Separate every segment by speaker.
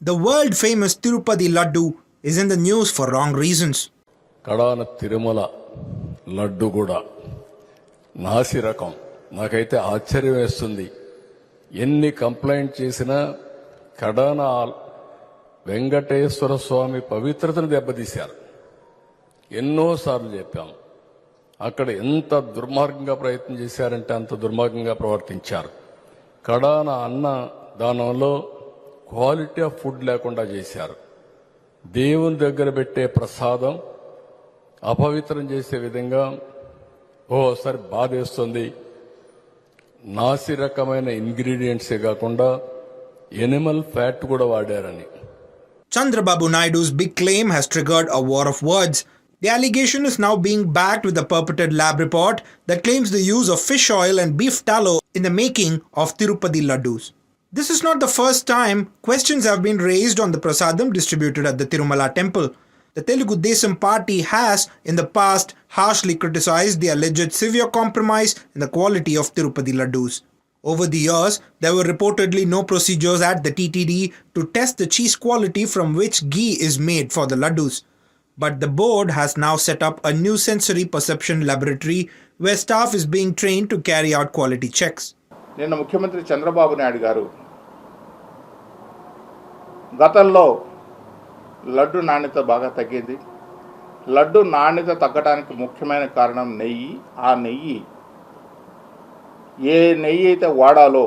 Speaker 1: The world famous Tirupati Laddu is in the news for wrong reasons.
Speaker 2: కడాన తిరుమల లడ్డు కూడా నాసి రకం. నాకైతే ఆశ్చర్యం వేస్తుంది. ఎన్ని కంప్లైంట్ చేసినా కడాన వెంకటేశ్వర స్వామి పవిత్రతను దెబ్బతీశారు. ఎన్నోసార్లు చెప్పాం. అక్కడ ఎంత దుర్మార్గంగా ప్రయత్నం చేశారంటే అంత దుర్మార్గంగా ప్రవర్తించారు. కడాన అన్న దానంలో క్వాలిటీ ఆఫ్ ఫుడ్ లేకుండా చేశారు. దేవుని దగ్గర పెట్టే ప్రసాదం అపవిత్రం చేసే విధంగా ఓసారి బాధేస్తుంది. నాసి రకమైన ఇంగ్రీడియంట్సే కాకుండా ఎనిమల్ ఫ్యాట్ కూడా వాడారని.
Speaker 1: Chandrababu Naidu's big claim has triggered a war of words. The allegation is now being backed with a purported lab report that claims the use of fish oil and beef tallow in the making of Tirupati Laddus. This is not the first time questions have been raised on the prasadam distributed at the Tirumala temple. The Telugu Desam party has, in the past, harshly criticized the alleged severe compromise in the quality of Tirupati Laddus. Over the years, there were reportedly no procedures at the TTD to test the cheese quality from which ghee is made for the laddus. But the board has now set up a new sensory perception laboratory where staff is being trained to carry out quality checks.
Speaker 3: నిన్న ముఖ్యమంత్రి చంద్రబాబు నాయుడు గారు గతంలో లడ్డు నాణ్యత బాగా తగ్గింది. లడ్డు నాణ్యత తగ్గడానికి ముఖ్యమైన కారణం నెయ్యి. ఆ నెయ్యి ఏ నెయ్యి అయితే వాడాలో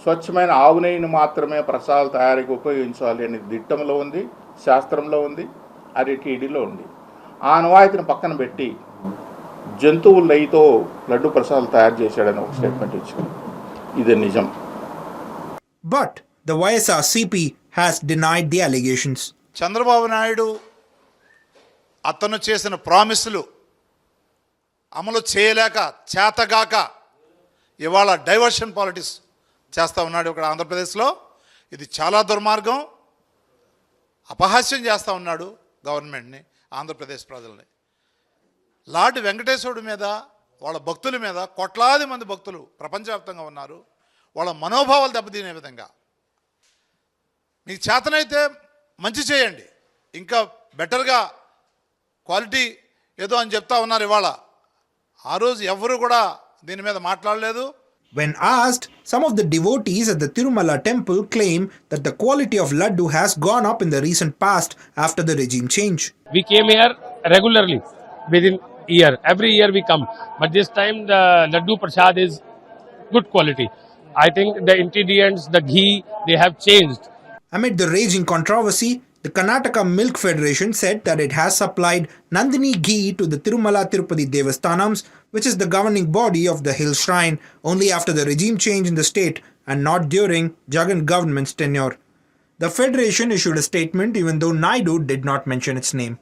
Speaker 3: స్వచ్ఛమైన ఆవు నెయ్యిని మాత్రమే ప్రసాదాల తయారీకి ఉపయోగించాలి అని దిట్టంలో ఉంది, శాస్త్రంలో ఉంది, అది టీడీలో ఉంది. ఆ అనువాయితీని పక్కన పెట్టి జంతువుల నెయ్యితో లడ్డు ప్రసాదాలు తయారు చేశాడని ఒక స్టేట్మెంట్ ఇచ్చాడు. ఇది నిజం.
Speaker 1: But the YSRCP has denied the allegations.
Speaker 4: Chandrababu Naidu అతను చేసిన ప్రామిసులు అమలు చేయలేక చేతగాక ఇవాళ డైవర్షన్ పాలిటిక్స్ చేస్తూ ఉన్నాడు ఇక్కడ ఆంధ్రప్రదేశ్లో. ఇది చాలా దుర్మార్గం. అపహాస్యం చేస్తూ ఉన్నాడు గవర్నమెంట్ని, ఆంధ్రప్రదేశ్ ప్రజల్ని. లార్డ్ వెంకటేశ్వరుడి మీద, వాళ్ళ భక్తుల మీద, కోట్లాది మంది భక్తులు ప్రపంచవ్యాప్తంగా ఉన్నారు. వాళ్ళ మనోభావాలు దెబ్బతినే విధంగా మీకు చేతనైతే మంచి చేయండి, ఇంకా బెటర్గా క్వాలిటీ ఏదో అని చెప్తా ఉన్నారు. ఇవాళ ఆ రోజు ఎవరు కూడా దీని మీద మాట్లాడలేదు.
Speaker 1: When asked, some of the devotees at the Tirumala temple claim that the quality of laddu has gone up in the recent past after the regime change.
Speaker 5: We came here regularly within year. Every year we come. But this time the laddu prasad is good quality. I think the ingredients, the ghee, they have changed.
Speaker 1: Amid the raging controversy, the Karnataka Milk Federation said that it has supplied Nandini ghee to the Tirumala Tirupati Devasthanams, which is the governing body of the hill shrine, only after the regime change in the state and not during Jagan government's tenure. The federation issued a statement even though Naidu did not mention its name.